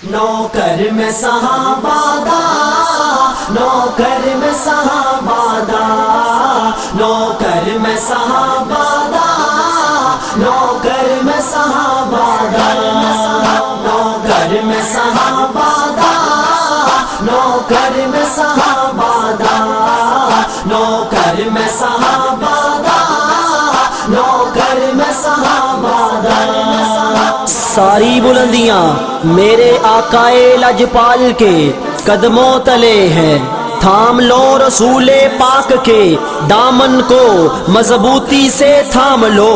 نوکر میں صحابہ دا، نوکر میں صحابہ دا، نوکر میں صحابہ دا، نوکر میں صحابہ دا، نوکر میں صحابہ دا، نوکر میں صحابہ دا، نوکر میں صحابہ دا، نوکر میں صحابہ دا۔ ساری بلندیاں میرے آقائے لجپال کے قدموں تلے ہیں، تھام لو رسول پاک کے دامن کو مضبوطی سے تھام لو،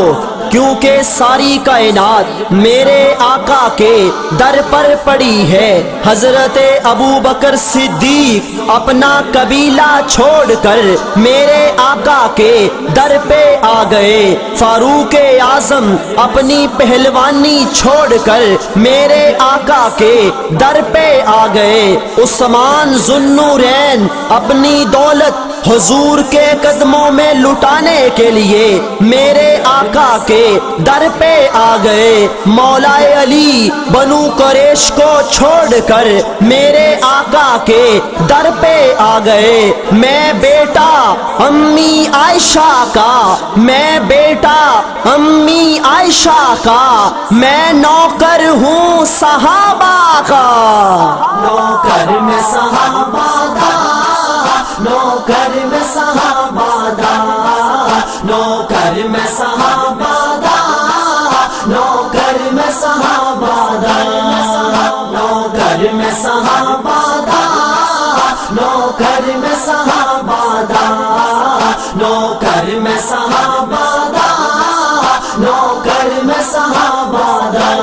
کیونکہ ساری کائنات میرے آقا کے در پر پڑی ہے۔ حضرت ابوبکر صدیق اپنا قبیلہ چھوڑ کر میرے آقا کے در پہ آ گئے، فاروق اعظم اپنی پہلوانی چھوڑ کر میرے آقا کے در پہ آ گئے، عثمان ذو النورین اپنی دولت حضور کے قدموں میں لٹانے کے لیے میرے آقا کے در پہ آ گئے، مولا علی بنو قریش کو چھوڑ کر میرے آقا کے در پہ آ گئے۔ میں بیٹا امی عائشہ کا، میں بیٹا امی عائشہ کا، میں نوکر ہوں صحابہ کا۔ نوکر میں صحابہ دا، نوکر میں صحابہ دا، نوکر میں صحابہ دا، نوکر میں صحابہ دا، نوکر میں صحابہ دا، نوکر میں صحابہ دا، نوکر میں صحابہ دا، نوکر میں صحابہ دا۔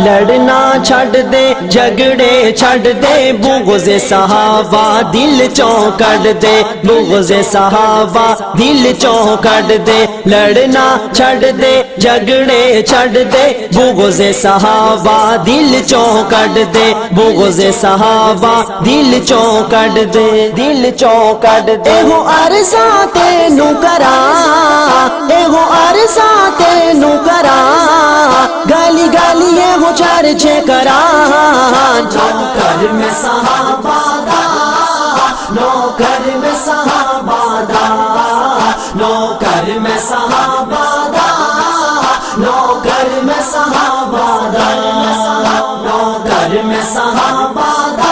لڑنا چھڑ دے جھگڑے چھڑ دے، بغض صحابہ دل چونکڑ دے، بغض صحابہ دل چونکڑ دے، لڑنا چھڑ دے جھگڑے چھڑ دے، بغض صحابہ دل چونکڑ دے، بغض صحابہ دل چونکڑ دے، دل چونکڑ دے۔ ایہو عرضاں تینوں کراں، ایہو عرضاں تینوں کراں، گالی گالی ایہو چرچے کراں۔ نوکر میں صحابہ دا، نوکر میں صحابہ دا، نوکر میں صحابہ دا، نوکر میں صحابہ دا، نوکر میں صحابہ دا،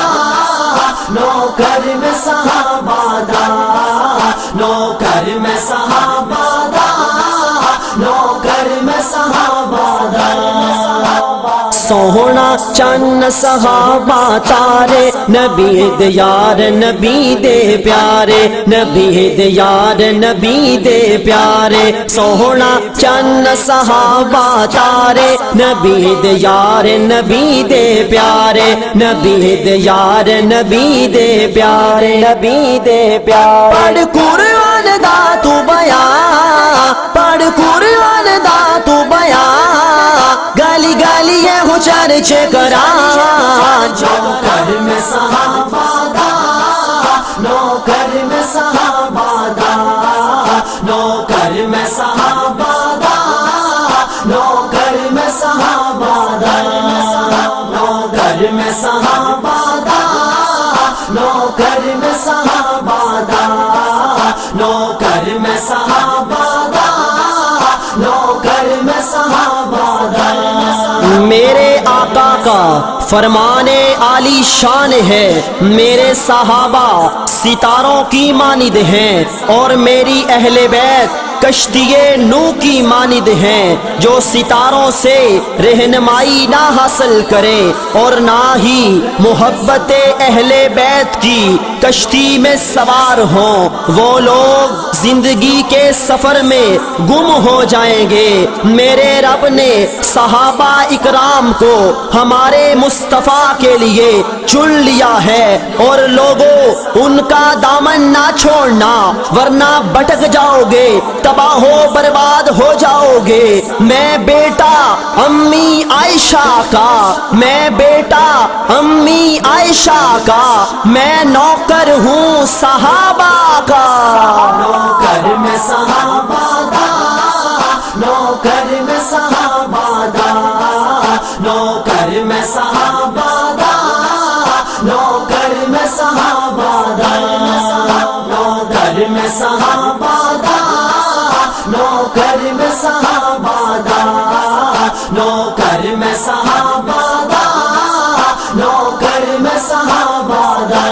نوکر میں صحابہ دا، نوکر میں صحابہ دا، نوکر میں صحابہ دا۔ سوہنا چن صحابہ تارے، نبی دے یار نبی دے پیارے، نبی دے یار نبی دے پیارے، سوہنا چن صحابہ تارے، نبی دے یار نبی دے پیارے، نبی دے یار نبی دے پیارے، نبی دے پیارے۔ پڑھ قرآن دا تو بیان، پڑھ قرآن دا تو بیان، گالی گالی ہے ہو چرچے کراں۔ نوکر میں صحابہ دا، نوکر میں صحابہ دا، نوکر میں صحابہ دا، نوکر میں صحابہ دا، نوکر میں صحابہ دا، نوکر میں صحابہ دا، نوکر میں صحابہ دا، نوکر میں صحابہ دا۔ میرے آقا کا فرمان عالی شان ہے، میرے صحابہ ستاروں کی مانند ہیں، اور میری اہل بیت کشتی نو کی مانند ہیں، جو ستاروں سے رہنمائی نہ حاصل کرے اور نہ ہی محبت اہل بیت کی کشتی میں سوار ہوں، وہ لوگ زندگی کے سفر میں گم ہو جائیں گے۔ میرے رب نے صحابہ اکرام کو ہمارے مصطفیٰ کے لیے چن لیا ہے، اور لوگوں ان کا دامن نہ چھوڑنا، ورنہ بھٹک جاؤ گے، تباہ و برباد ہو جاؤ گے۔ میں بیٹا امی عائشہ کا، میں بیٹا امی عائشہ کا، میں نوکر ہوں صحابہ کا۔ نوکر میں صحابہ دا، نوکر میں صحابہ دا، نوکر میں صحابہ नौकर में सहाबा दा, नौकर में सहाबा दा।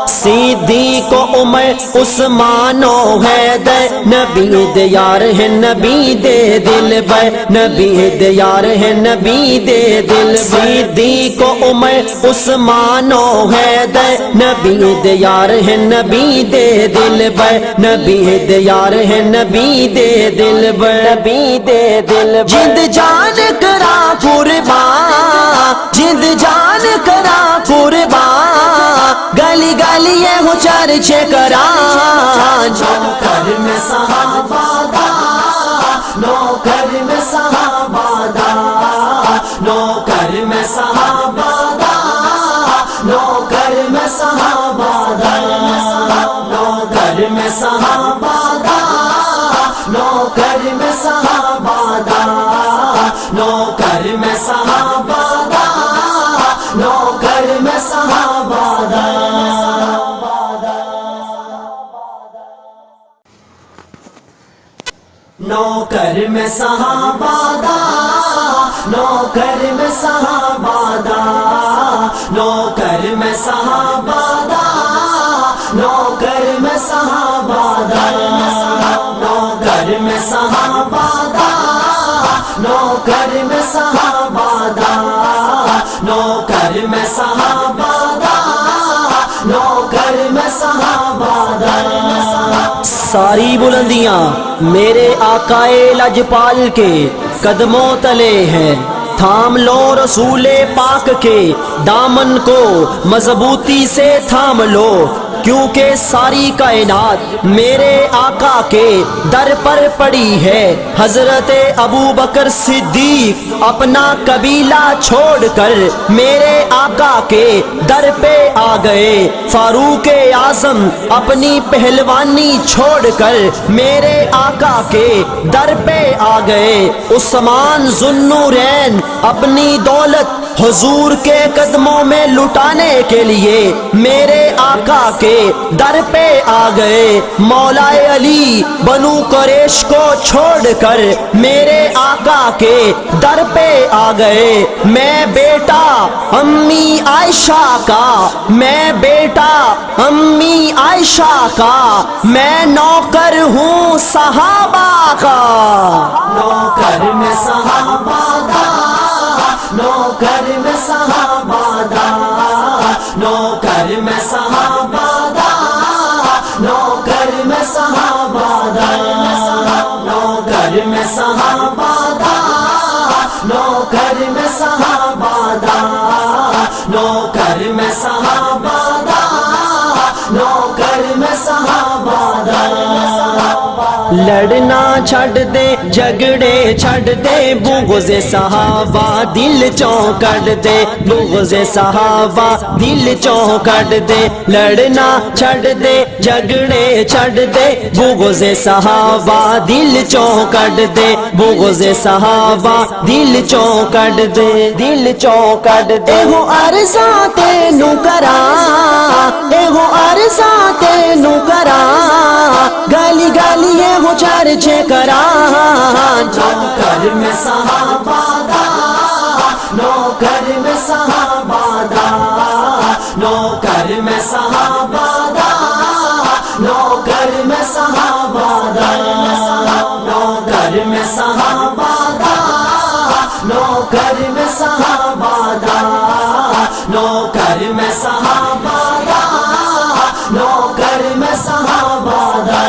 सिद्दीक़ उमर उस्मानो हैदर नबी दे यार है नबी दे दिल बर, नबी दे यार है नबी दे दिल। सिद्दीक़ उमर उस्मानो हैदर नबी दे यार है नबी दे दिल बर, नबी दे यार है नबी दे दिल बर, नबी दे दिल बर। जिंद जान करा कुर्बान, जिंद जान करा कुर्बान, गली गली ये हो चर्चे करा। नौकर में सहाबा दा, नौकर में सहाबा दा, नौकर में सहाबा दा, नौकर में सहाबा दा, नौकर में सहाबा दा, नौकर में सहाबा दा, नौकर में सहाबा दा, नौकर में सहाबा दा। नौकर में सहाबा दा, नौकर में सहाबा दा, नौकर में सहाबा दा, नौकर में सहाबा दा, नौकर में सहाबा दा, नौकर में सहाबा दा, नौकर में सहाबा दा, नौकर में सहाबा दा। सारी बुलंदियां मेरे आकाए लजपाल के कदमों तले हैं, थाम लो रसूले पाक के दामन को मजबूती से थाम लो, क्योंकि सारी कायनात मेरे आका के दर पर पड़ी है। हजरत अबू बकर सिद्दीक अपना कबीला छोड़कर मेरे आका के दर पे आ गए। फारूक आजम अपनी पहलवानी छोड़कर मेरे आका के दर पे आ गए। उस्मान जुन्नूरैन अपनी दौलत हुजूर के कदमों में लुटाने के लिए मेरे आका के दर पे आ गए। मौलाए अली बनु कुरैश को छोड़कर मेरे आका के दर पे आ गए। मैं बेटा अम्मी आयशा का, मैं बेटा अम्मी आयशा का, मैं नौकर हूँ सहाबा का। नौकर में सहाबा दा, नौकर में सहाबा दा, नौकर में सहाबा दा, नौकर में सहाबा दा, नौकर में सहाबा दा, नौकर में सहाबा दा, नौकर में सहाबा दा, नौकर में सहाबा दा। लड़ना छड़ दे झगड़े छड़ दे, बुग़्ज़े सहाबा दिल चौंकड़ दे, बुग़्ज़े सहाबा दिल चौंकड़ दे। लड़ना छड़ दे झगड़े छड़ दे, बुग़्ज़े सहाबा दिल चौंकड़ दे, बुग़्ज़े सहाबा दिल चौंकड़ दे, दिल चौंकड़ दे। एहो अरसा तेनू करा, एहो अरसा तेनू करा, गली गली हो चर्चे करा। नौकर में सहाबा दा, नौकर में सहाबा दा, नौकर में सहाबा दा, नौकर में सहाबा दा, नौकर में सहाबा दा, नौकर में सहाबा दा, नौकर में सहाबा दा, नौकर में सहाबा दा।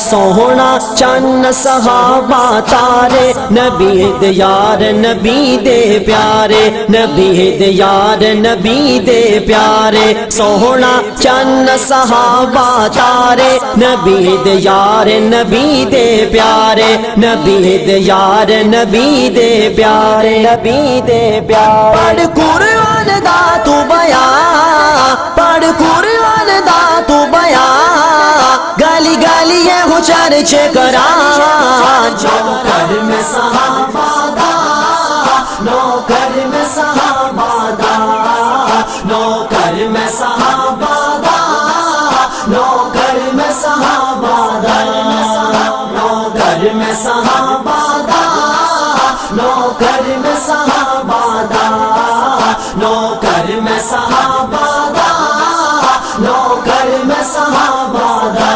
सोहना चन्न सहाबा तारे, नबी दे यार नबी दे प्यारे, नबी दे यार नबी दे प्यारे। सोहना चन्न सहाबा तारे, नबी दे यार नबी दे प्यारे, नबी दे यार नबी दे प्यारे, नबी दे प्यारे। पढ़ कुरान दा तू बयां, पढ़ कुरान दा तू बयां, गली गली ये हो चर्चे करा। नौकर में सहाबा दा, नौकर में सहाबा दा, नौकर में सहाबा दा, नौकर में सहाबा दा, नौकर में सहाबा दा, नौकर में सहाबादा, नौकर में सहाबादा, नौकर में सहाबादा।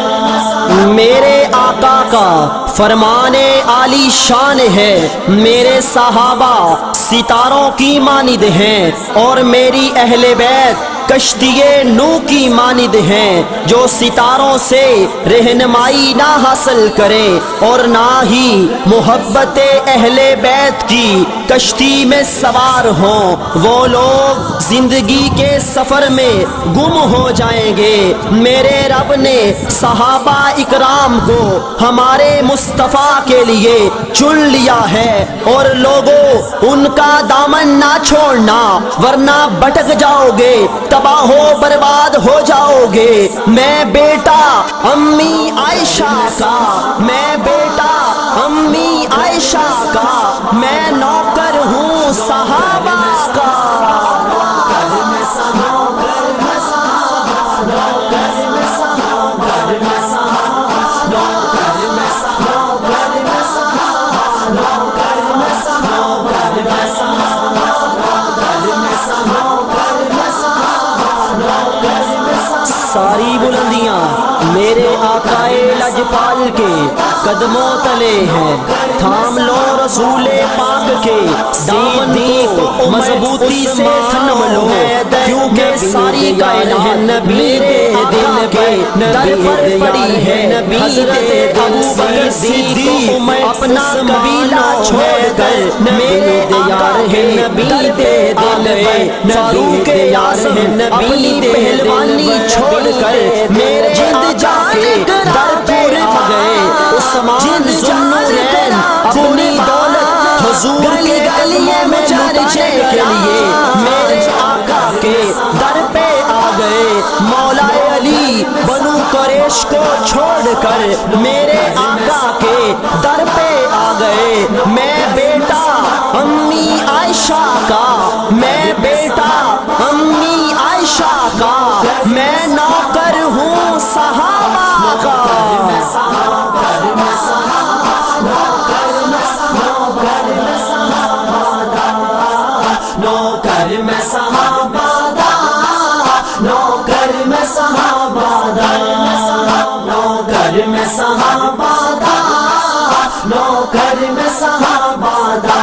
मेरे आका का फरमाने आली शान है, मेरे सहाबा सितारों की मानिद हैं और मेरी अहले बैत कश्तिये नू की मानिद हैं, जो सितारों से रहनुमाई ना हासिल करें और ना ही मोहब्बत अहले बैत की कश्ती में सवार हों, वो लोग जिंदगी के सफर में गुम हो जाएंगे। मेरे रब ने सहाबा इकराम को हमारे मुस्तफ़ा के लिए चुन लिया है, और लोगों उनका दामन ना छोड़ना वरना भटक जाओगे, तबाह हो बर्बाद हो जाओगे। मैं बेटा अम्मी आयशा का, मैं बेटा अम्मी आयशा का, मैं नौकर हूँ सहाबा का। सारी बुलंदियां मेरे आकाए लजपाल के कदमों तले हैं, थाम लो रसूले पाक के दामन को मजबूती से थाम लो, क्योंकि सारी कायनात मेरे दिल के दर पर पड़ी है। हज़रत अबू बकर सिद्दीक़ अपना कबीला छोड़कर मेरे यार है नबी दे दिल, फारूक आज़म अपनी पहलवानी छोड़कर मेरे जिंद जाके दर पर गए। उस्मान ज़ुन्नूरैन अपनी दौलत हुजूर के गलिये में चर्चे के लिए मेरे आका के दर पे आ गए। मौला अली बनु कुरैश को छोड़कर मेरे आका के दर पे आ गए। मैं बेटा अम्मी आयशा का, मैं बेटा अम्मी आयशा का, मैं नौकर हूँ सहाबा का। नौकर में सहाबादा, नौकर में सहाबादा, नौकर में सहाबादा, नौकर में सहाबादा,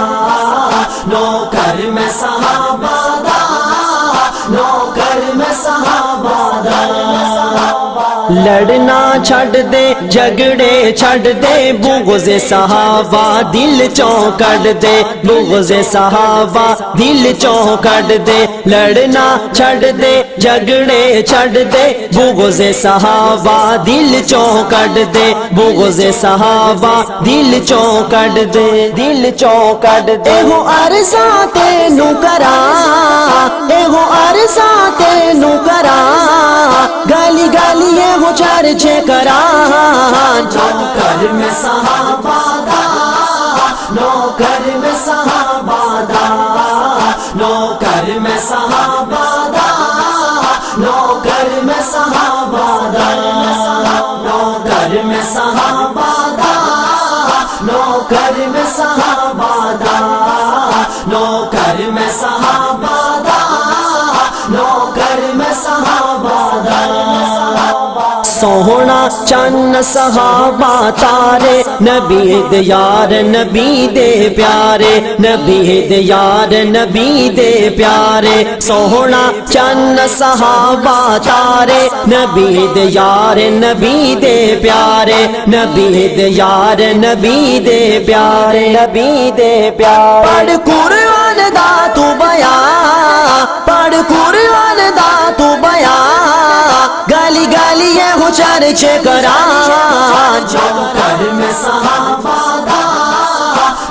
नौकर में सहाबादा, नौकर में सहाबादा। लड़ना छड़ दे झगड़े छड़ दे, बुग़्ज़े सहाबा दिल चौंकड़ दे, बुग़्ज़े सहाबा दिल चौंकड़ दे। लड़ना छड़ दे झगड़े छड़ दे, बुग़्ज़े सहाबा दिल चौंकड़ दे, बुग़्ज़े सहाबा दिल चौंकड़ दे, दिल चौंकड़ दे। एहो अरज़ा तेनू करा, एहो अरज़ा तेनू करा, गाली गाली एहो चर्चे करा। नौकर में सहाबादा, नौकर में सहाबादा, नौकर में सहाबादा, नौकर में सहाबादा, नौकर में सहाबादा, नौकर में सहाबादा, नौकर में सहाबादा, नौकर में सहाबादा। सोहना चन्न सहाबा तारे, नबी दे यार नबी दे प्यारे, नबी दे यार नबी दे प्यारे। सोहना चन्न सहाबा तारे, नबी दे यार नबी दे प्यारे, नबी दे यार नबी दे प्यारे, नबी दे प्यारे। पढ़ कुरान दा तू बयां, पढ़ कुरान दा तू बयां, गाली गाली ये हो चर्चे करा। नौकर में सहाबादा,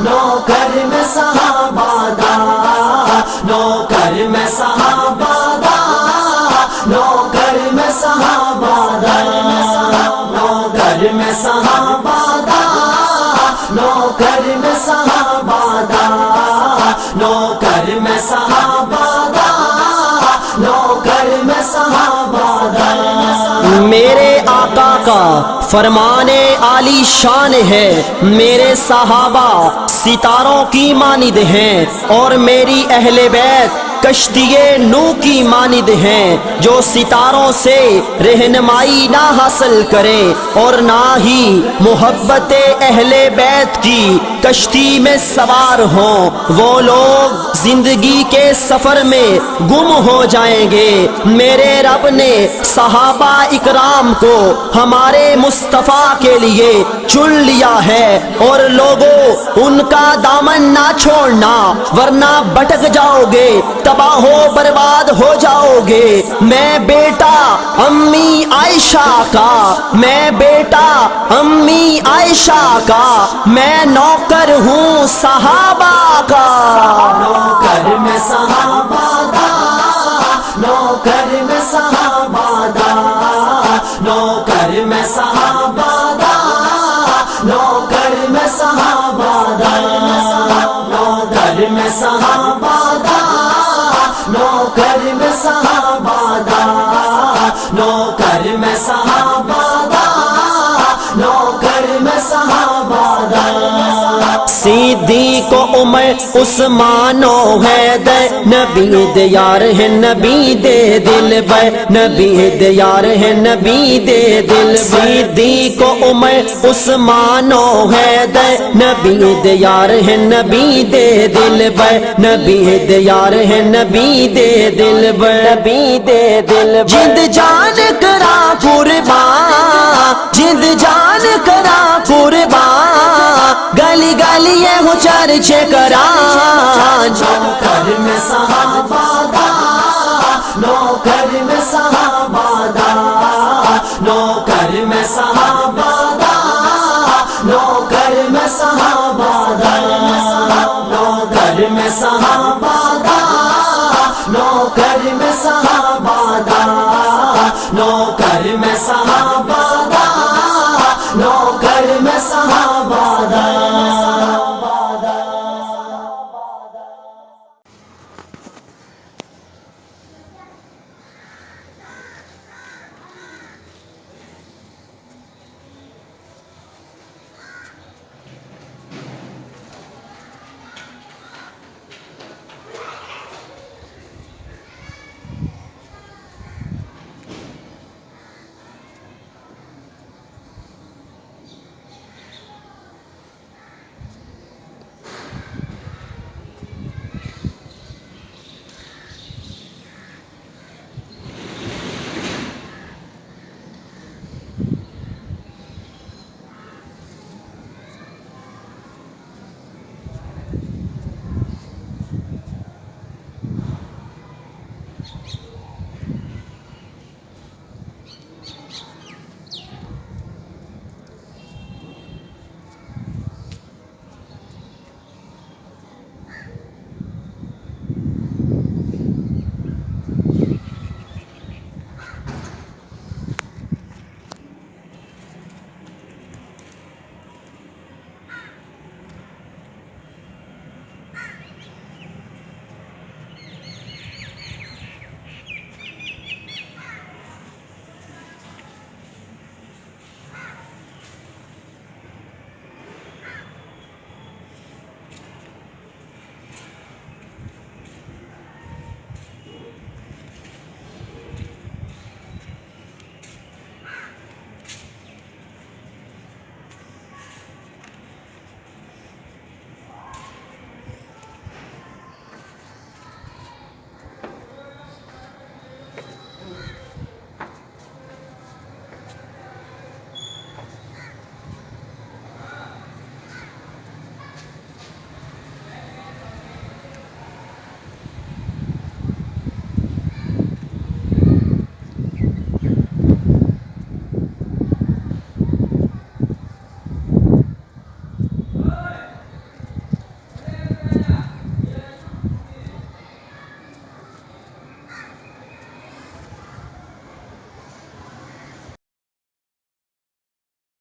नौकर में सहाबादा, नौकर में सहाबादा, नौकर में सहाबादा, नौकर में सहाबादा, नौकर में सहाबादा, नौकर में सहाबादा, नौकर में सहाबादा। मेरे आका کا فرمانے عالی شان ہے، میرے صحابہ ستاروں کی مانند ہیں اور میری اہل بیت کشتی نو کی مانند ہیں، جو ستاروں سے رہنمائی نہ حاصل کرے اور نہ ہی محبت اہل بیت کی کشتی میں سوار ہوں، وہ لوگ زندگی کے سفر میں گم ہو جائیں گے۔ میرے رب نے صحابہ اکرام کو ہمارے مصطفیٰ کے لیے چن لیا ہے، اور لوگوں ان کا دامن نہ چھوڑنا ورنہ بھٹک جاؤ گے، تباہ و برباد ہو جاؤ گے۔ میں بیٹا امی عائشہ کا، میں بیٹا امی عائشہ کا، میں نوکر ہوں صحابہ کا۔ نوکر میں صحابہ دا، نوکر میں صحابہ دا، نوکر میں صحابہ دا، نوکر میں صحابہ دا، نوکر میں صحابہ دا، نوکر میں صحابہ دا، نوکر میں صحابہ دا، نوکر میں صحابہ دا۔ صدیق و عمر عثمان و حیدر نبی دے یار ہے، نبی دے دل بر، نبی دے یار ہے، نبی دے دل بر۔ صدیق و عمر عثمان و حیدر نبی دے یار ہے، نبی دے دل بر، نبی دے یار ہے، نبی دے دل بر، نبی دے دل بر۔ جند جان کرا قربان، جند جان کرا قربان، گلی گلی ہو چرچے کران۔ نوکر میں صحابہ دا، نوکر میں صحابہ دا، نوکر میں صحابہ دا، نوکر میں صحابہ دا، نوکر میں صحابہ